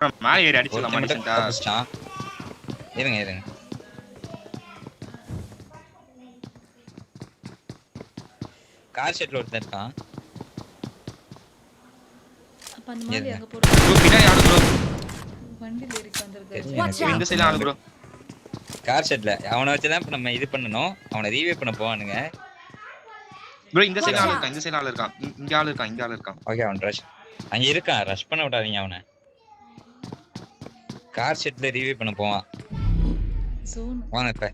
மேலே ஏறி அடிச்சிடலாமா டீசெண்டா? இருங்க கார் ஷெட்ல ஒருத்தன் இருக்கான். அப்ப அந்த மாதிரி அங்க போறோம். ப்ரோ பின்னாடி ஆளு ப்ரோ. வண்டில ஏறி வந்திருக்காரு. இந்த சைடுல ஆளு ப்ரோ. கார் ஷெட்ல அவனை வச்சு தான் இப்ப நம்ம இது பண்ணனும். அவனை ரீவே பண்ண போவானுங்க. ப்ரோ இந்த சைடுல ஆளு இருக்கான். இந்த சைடுல ஆளு இருக்கான். இங்க ஆளு இருக்கான். ஓகே அவன் ரஷ் அங்க இருக்கான். ரஷ் பண்ண விடாதீங்க அவனை. கார் ஷெட்ல ரீவே பண்ண போவான். வாங்க இப்ப.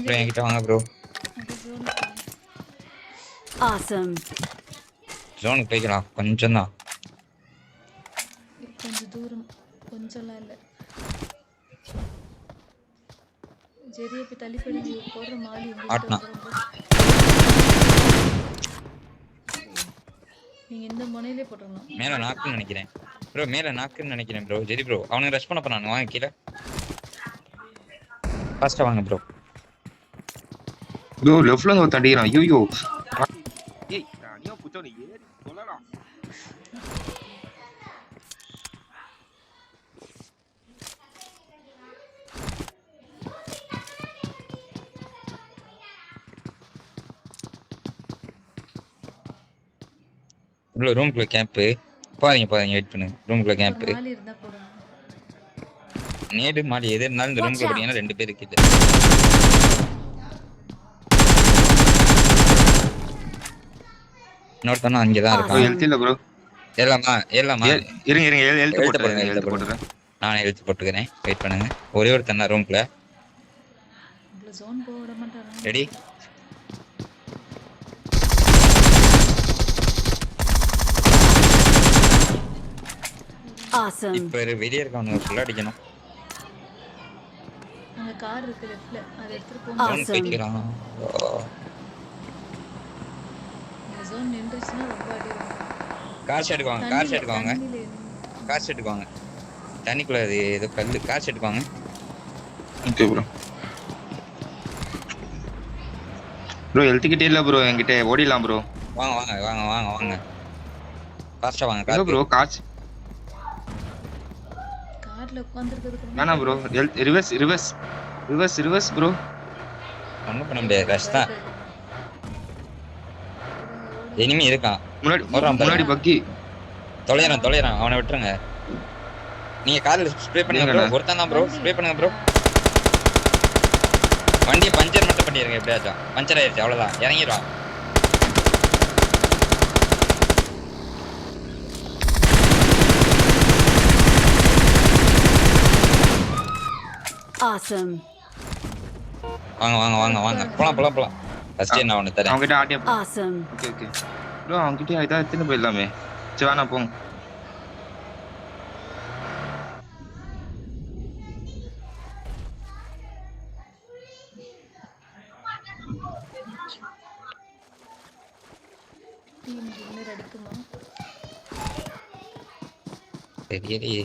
ப்ரோ என்கிட்ட வாங்க ப்ரோ. Awesome. ஜோனுக்கு போய்க்கலாம். கொஞ்சம் தான். கொஞ்சம் தூரம். கொஞ்சம்லாம் இல்ல. ஜெரிய போய் தள்ளி போய் போடுற மாலி ஆட்னா. நீங்க இந்த முனையிலே போட்டுறலாம். மேல நாக்குன்னு நினைக்கிறேன். ப்ரோ மேல நாக்குன்னு நினைக்கிறேன் ப்ரோ. ஜெரி ப்ரோ அவனுக்கு ரஷ் பண்ண போறானு. வாங்க கீழ. ஃபாஸ்டா வாங்க ப்ரோ. ப்ரோ லெஃப்ட்ல ஒரு தடிறான். ஐயோ. ஏய் நீயா புத்தோனே ஏறி சொல்லலாம். ப்ரோ ரூம்க்குள்ள கேம்ப். பாருங்க வெயிட் பண்ணுங்க. ரூம்க்குள்ள கேம்ப். மாலி இருந்தா போடுங்க. நேடு மாடி எது இருந்தாலும் இந்த ரூம்க்குள்ள போறீங்கன்னா ரெண்டு பேர் கிட்ட. இன்னொருத்தனா அங்க தான் இருக்கான். ஹெல்த் இல்ல ப்ரோ. ஏறலாமா இருங்க ஹெல்த் போடுறேன். நான் ஹெல்த் போட்டுக்கிறேன். வெயிட் பண்ணுங்க. ஒரே ஒரு தண்ணா ரூம்க்குள்ள. உள்ள ஜோன் போட மாட்டாங்க. ரெடி. Awesome. இப்ப வெளிய இருக்கவங்க ஃபுல்லா அடிக்கணும். அங்க கார் இருக்கு லெஃப்ட்ல. அத எடுத்து போங்க. ஜோன் போய்க்கறான். இந்த ஜோன் நின்றுச்சுனா ரொம்ப அடி வரும். கார் ஷெட்டுக்கு வாங்க. தண்ணிக்குள்ள ஏதோ கல்லு. கார் ஷெட்டுக்கு வாங்க. Okay bro. ப்ரோ ஹெல்த் கிட்ட இல்ல ப்ரோ. என்கிட்ட ஓடிடலாம் ப்ரோ. வாங்க. ஃபாஸ்டா வாங்க. கார் ப்ரோ கார் கார்ல உட்கார்ந்திருக்கிறதுக்கு வேணா ப்ரோ. Reverse bro. ஒண்ணும் பண்ண முடியாது. ரஷ் தான். எனிமி இருக்கான். முன்னாடி பக்கி. தொலைறான். அவனை விட்டுருங்க. நீங்க கார்ல ஸ்ப்ரே பண்ணுங்க ப்ரோ. ஒருத்தன் தான் ப்ரோ. ஸ்ப்ரே பண்ணுங்க ப்ரோ. வண்டியை பஞ்சர் மட்டும் பண்ணிருங்க எப்படியாச்சும். பஞ்சர் ஆயிருச்சு அவ்வளவுதான். இறங்கிடுவான். Awesome. வாங்க. போலாம். ஃபர்ஸ்ட் நான் ஒன்னு தரேன். அவங்கிட்ட ஆட்டியா. Awesome. ஓகே ப்ரோ அவங்கிட்ட இதா எடுத்துட்டு போயிடலாமே. சரி வேணா போங்க. டீம் வின்னர் அடிக்குமா? தெரியலையே.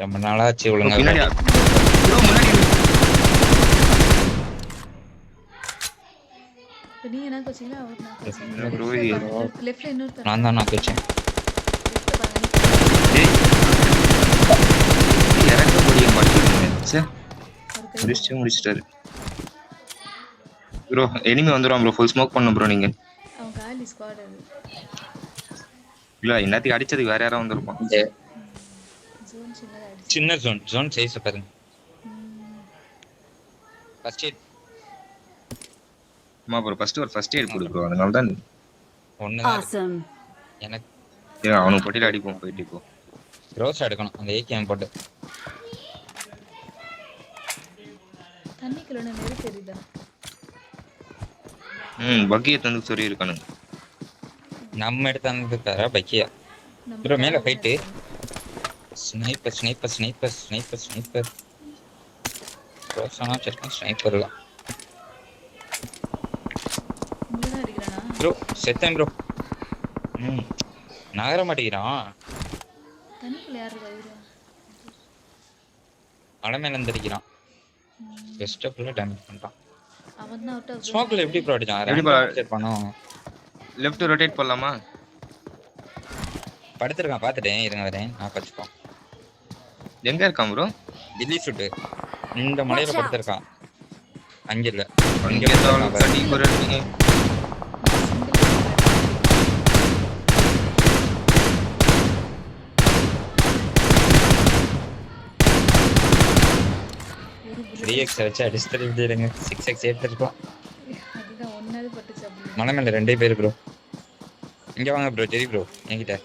ரொம்ப நாளாச்சு ஒழுங்கா. பின்னாடி ப்ரோ முன்னாடி. இப்ப நீங்க என்ன கோச்சிங்க? அவர் நான் கோச்சிங்க. ப்ரோ லெஃப்ட்ல இன்னொரு நான் தான் கோச்சேன். ஏய் இறங்க முடிய மாட்டேங்குது. சே முடிச்சிட்டாரு ப்ரோ. எனிமி வந்துரும் ப்ரோ. ஃபுல் ஸ்மோக் பண்ணனும் ப்ரோ நீங்க. அவன் காலி ஸ்குவாட் அது. இல்ல இன்னத்தி அடிச்சதுக்கு வேற யாரோ வந்திருப்பான். ஜோன் சின்னதா அடிச்சு. சின்ன ஜோன் சைஸ் பாருங்க. First eight. Bro first eight கொடு ப்ரோ. அதனால தான் ஒண்ணுதான். Awesome. எனக்கு அவனுக்கு பொட்டில அடிப்போம். போயிட்டு போ. க்ரோஸ் எடுக்கணும். அந்த ஏகேம் போட்டு. தண்ணிக்குள்ள நெரு தெரியுதா? பக்கிய தந்து சொல்லி இருக்கானுங்க. நம்ம எடுத்து வந்ததுக்காரா பக்கியா? ப்ரோ மேல ஃபைட். ஸ்னைப்பர். க்ரோஸானா செக் ஸ்னைப்பர்ல. முள்ளனா அடிக்கறானா? ப்ரோ செத்தேன் ப்ரோ. நகர மாட்டேங்கிறான். தண்ணிக்குள்ள யாரு இருக்கா? அட மேல இருந்து அடிக்கிறான். பெஸ்ட் ஃபுல்லா டேமேஜ் பண்ணிட்டான். அவன் தான் அவுட் ஆஃப் ஸ்மோக்ல எப்படி ப்ரோ அடிச்சான் எப்படி ரெண்டு bro? rotate பண்ணோம் லெஃப்ட் ரொட்டேட் பண்ணலாமா? படுத்துருக்கான் பாத்துட்டேன் இருங்க வரேன் நான் பச்சுப்போம் எங்க இருக்கான் ப்ரோ? கில்லி ஷூட் இந்த மலையில படுத்துருக்கான் அங்க இல்ல இங்க இருந்தாலும் கடி குறட்டீங்க. த்ரீ எக்ஸ் வச்சு அடிச்சு விடுங்க 6x எடுத்துருக்கோம் அதுதான் ஒன்னாவது பட்டுச்சு அப்படி. மலை மேல ரெண்டே பேர் ப்ரோ இங்க வாங்க ப்ரோ ஜெரி ப்ரோ என்கிட்ட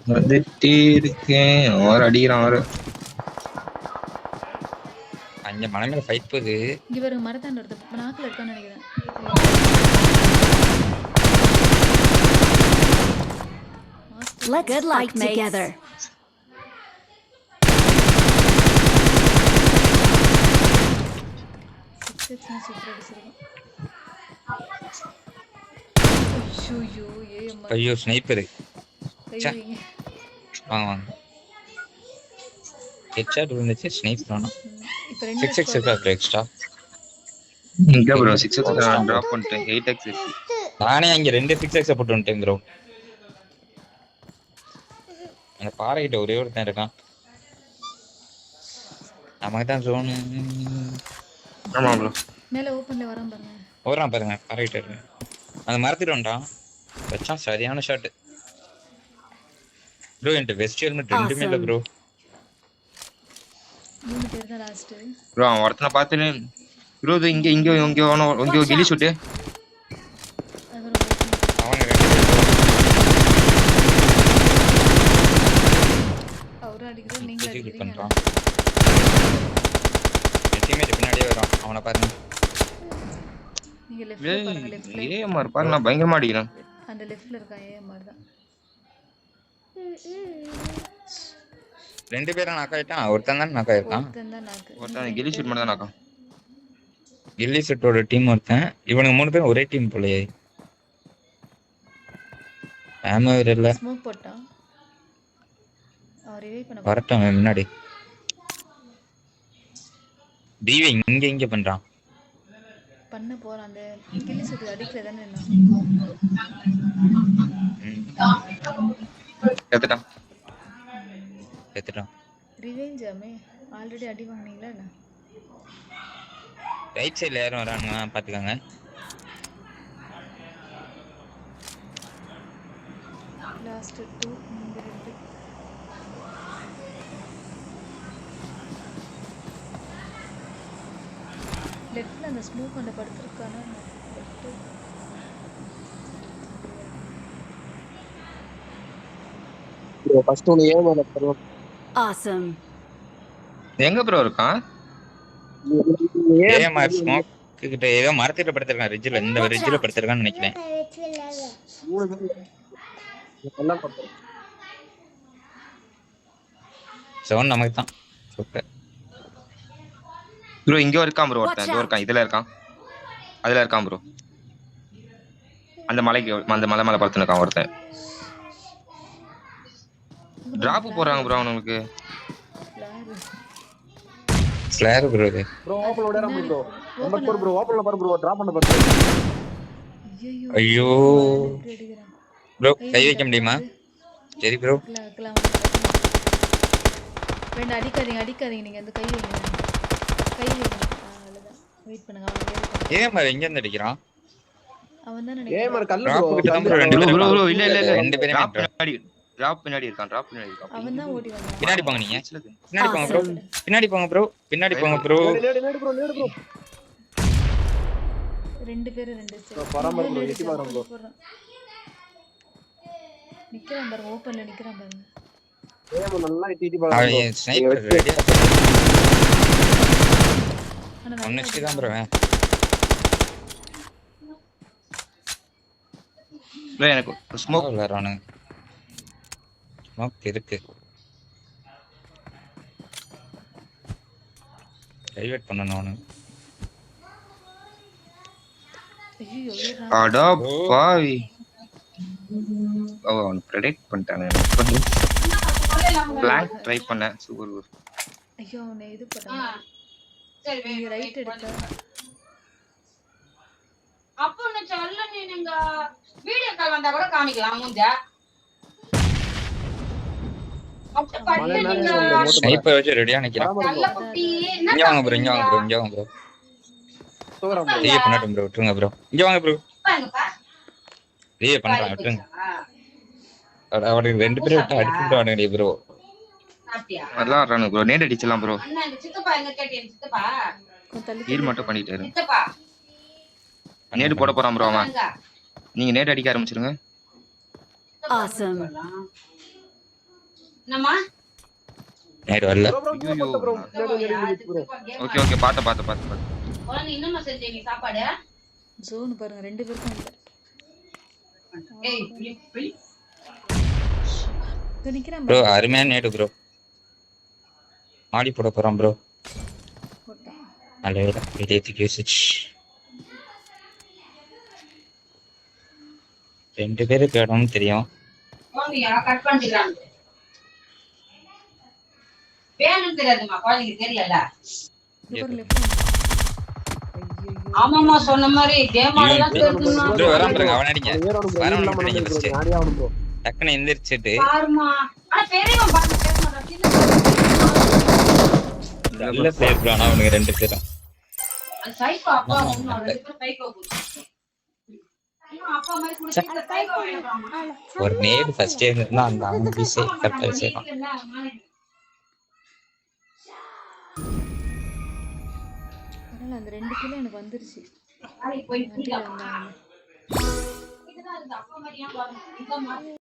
வந்துட்டே இருக்கேன். அவர் அடிக்கிறான் அவரு. அங்க மலை மேல ஃபைட் போகுது இங்க பாருங்க மரத்தாண்ட ஒருத்தன் நாக்குல இருக்கான்னு நினைக்கிறேன். Let's fight together. சூப்பர் அடிச்சிருக்கான். ஐயோ ஏம்மா ஐயோ ஸ்னைப்பர் கை ச்சே. வைங்க. வாங்க வாங்க ஹெட்ஷாட் விழுந்துச்சு ஸ்னைப் பண்ணோம் இப்ப ரெண்டு 6x இருக்கா ப்ரோ எக்ஸ்ட்ரா இங்க ப்ரோ 6x நான் டிராப் பண்ணிட்டேன். 8x இருக்கு. நானே அங்க ரெண்டு 6x போட்டு வந்துட்டேன் ப்ரோ அந்த பாறைகிட்ட ஒரே ஒருத்தன் இருக்கான் நமக்கு தான் ஜோன் ஆமா ப்ரோ. மேல ஓபன்ல வரான் பாருங்க. ஓடுறான் பாருங்க பாறைகிட்ட இருக்கு அந்த மரத்திட்டு வந்துட்டான் வச்சான் சரியான ஷாட் ப்ரோ என்கிட்ட வெஸ்ட் ஹெல்மெட் ரெண்டுமே இல்லை ப்ரோ 3 பேர் தான் லாஸ்ட். ப்ரோ அவன் ஒருத்தனை பார்த்துட்டு ப்ரோ இங்க இங்க இங்க இங்க கில்லி ஷூட். அவங்க ரெண்டு பேரும் அவரும் அடிக்கிறார் நீங்க கில் அடிக்கிறீங்க. பண்றான் டீம்மேட் பின்னாடியே வரான் அவனை பாருங்க நீங்க லெஃப்ட்ல பாருங்க லெஃப்ட்ல. ஏஎம்ஆர் பாரு நான் பயங்கரமா அடிக்கிறேன். அந்த லெஃப்ட்ல இருக்கான் ஏஎம்ஆர் தான். ரெண்டு பேரும் நாக் ஆயிட்டான் ஒருத்தன் தான் நாக் ஆயிருக்கான் ஒருத்தன் தான் நாக்கு. ஒருத்தன் கில்லி ஷூட் மட்டும் தான் நாக்கான். கில்லி செட்டோட டீம் ஒருத்தன் இவனுக்கு 3 பேரும் ஒரே டீம் போலயே ஆமா இல்ல ஸ்மோக் போட்டான். அவர் ரிவைவ் பண்ண வரட்டும் அவன் முன்னாடி தீவி இங்க பண்றான் பண்ண போறான். அந்த கில்லி சுட்டு அடிக்கல தானே என்ன. எடுத்துட்டான். எடுத்துட்டான் ரிவெஞ்சாமே ஆல்ரெடி அடி வாங்குனீங்களா என்ன. ரைட் சைடுல யாரும் வரானுங்க பாத்துக்கோங்க லாஸ்ட் 2 இந்த ரெண்டு லெஃப்ட்ல அந்த ஸ்மோக் அந்த படுத்துருக்கானா. bro first one ஏமாற bro Awesome. எங்க ப்ரோ இருக்கான்? ஏஎம்ஆர் ஸ்மோக் கிட்ட ஏதோ மரத்திட்ட படுத்திருக்கான் ரிட்ஜ்ல இந்த ரிட்ஜ்ல படுத்திருக்கான்னு நினைக்கிறேன் மூணு பேர் எல்லாம் பண்றோம் சவுண்ட் நமக்கு தான் சூப்பர் ப்ரோ இங்க இருக்கான் ப்ரோ ஒருத்தன் இதோ இருக்கான் இதுல இருக்கான் அதுல இருக்கான் ப்ரோ அந்த மலைக்கு அந்த மலை மேல படுத்துன்னு இருக்கான் ஒருத்தன் டிராப் போறாங்க ப்ரோ அவனுக்கு ஸ்லேர் ப்ரோ இது bro ஓபன் ஓடறா bro நம்பர் 4 bro ஓபன்ல பாரு bro டிராப் பண்ண பாரு ஐயோ அடிக்கிறான். ப்ரோ கை வைக்க முடியுமா சரி ப்ரோ வேண்டாம் அடிக்காதீங்க நீங்க அந்த கை வைங்க அவ்வளவுதான் வெயிட் பண்ணுங்க அவன் ஏஎம்ஆர் எங்க இருந்து அடிக்கிறான் அவன் தான் ஏமாற நினைக்கிறேன். கல்லு டிராப் bro கிட்ட தான் bro ரெண்டு ப்ரோ பேரும் ப்ரோ ப்ரோ இருக்கான். இல்ல ரெண்டு பேரும் டிராப் பின்னாடி இருக்கான் அவன் தான் ஓடி வந்தான். பின்னாடி போங்க நீங்க பின்னாடி போங்க ப்ரோ பின்னாடி போங்க ப்ரோ நேடு bro ரெண்டு பேரும் ரெண்டு bro, பராமரி bro, எட்டி பாருங்க bro. நிக்கிறான் பாருங்க ஓபன்ல நிக்கிறான் பாருங்க. ஏமா நல்லா டிடி பாருங்க அவன் ஸ்னைப்பர் ரெடியா ஆனா ஒன்னு வச்சு தான் ப்ரோ ப்ரோ எனக்கு ஸ்மோக் விளையாடுறானுங்க ஸ்மோக் இருக்கு டைவர்ட் பண்ணணும் அவனு ஐயோ அடா பாவி அவன் ப்ரெடிக்ட் பண்ணிட்டானே பிளாங்க் ட்ரை பண்ணேன் சூப்பர் ஐயோ அவனை இது பண்ணான். நீங்க ரைட் எடுத்தா அப்போ நான் சொல்ல நீங்க வீடியோ கால் வந்தா கூட காமிக்கலாம் மூஞ்ச. அப்ப பட்டு நீங்க ஸ்னைப்பர் வச்சு ரெடியா நிக்கிறேன். நல்ல குட்டி என்ன இங்க வாங்க ப்ரோ, இங்க வாங்க ப்ரோ, இங்க வாங்க ப்ரோ. சோகரம் bro. ரீயே பண்ணட்டும் ப்ரோ, விட்டுருங்க ப்ரோ. இங்க வாங்க ப்ரோ. பாருங்கப்பா. ரீயே பண்றேன், விட்டுருங்க. அவனுக்கு 2 பேரும் விட்டு அடிச்சுட்டு வானுங்க ப்ரோ. அப்படியா? அதெல்லாம் ஆடுறானு ப்ரோ. நேட் அடிச்சலாம் ப்ரோ. அண்ணா இந்த சித்தப்பா எங்க கேட்டீங்க சித்தப்பா? கொஞ்சம் தள்ளி ஹீல் மட்டும் பண்ணிட்டாரு. சித்தப்பா. நேட் போட போறான் ப்ரோ அவன். அங்க. நீங்க நேட் அடிக்க ஆரம்பிச்சிருங்க. Awesome. என்னம்மா? நைட் வரல. bro கீழ போட்ட bro bro. ஓகே ஓகே பாத்து. குழந்தை என்னம்மா செஞ்சீங்க சாப்பாடு? ஜோன் பாருங்க 2 பேருக்கும் இல்ல. ஏய் புளி. இதோ நிக்கிறான் ப்ரோ அருமையான நேடு ப்ரோ. மாடி போட போறான் ப்ரோ. போட்டான். நல்ல வெளியே தூக்கி வச்சுச்சு. 2 பேரு கேடணும்னு தெரியும். வாங்கயா கட் பண்ணிடலாம். வேணும் தெரியாதுமா குழந்தைக்கு தெரியல. இவர் லெஃப்ட். ஐயோ ஆமாமா சொன்ன மாதிரி கேம் ஆடலாம் தெரியுமா? ப்ரோ வரான் பாருங்க, அவன் அடிங்க. ஏறணும் bro. வரவன் இல்லாம விட்டுறீங்க bro. ஃபர்ஸ்ட். நானே ஆவணும் bro. டக்குன்னு எந்திரிச்சிட்டு பாருமா. ஆனா பெரியவன் பாருங்க பேச மாட்டான். சின்ன நல்ல பிளேயர் ப்ரோ. ஆனா அவனுக்கு 2 பேரும் அந்த சைக்கோ அப்பா ஒண்ணு ரெண்டு பேரும் சைக்கோ போச்சு. அப்பா மாதிரி கூட சைக்கோ வேணும்மா. ஒரு நேடு ஃபர்ஸ்ட் இருந்தா அந்த அவன் பீஸ் கரெக்டா வச்சிருக்கான். பரவாயில்ல அந்த 2 கிலோ எனக்கு வந்துருச்சு. போய் வண்டியில வந்தாங்க. இதுதான் அப்பா மாதிரியா பாருங்க இந்த மாதிரி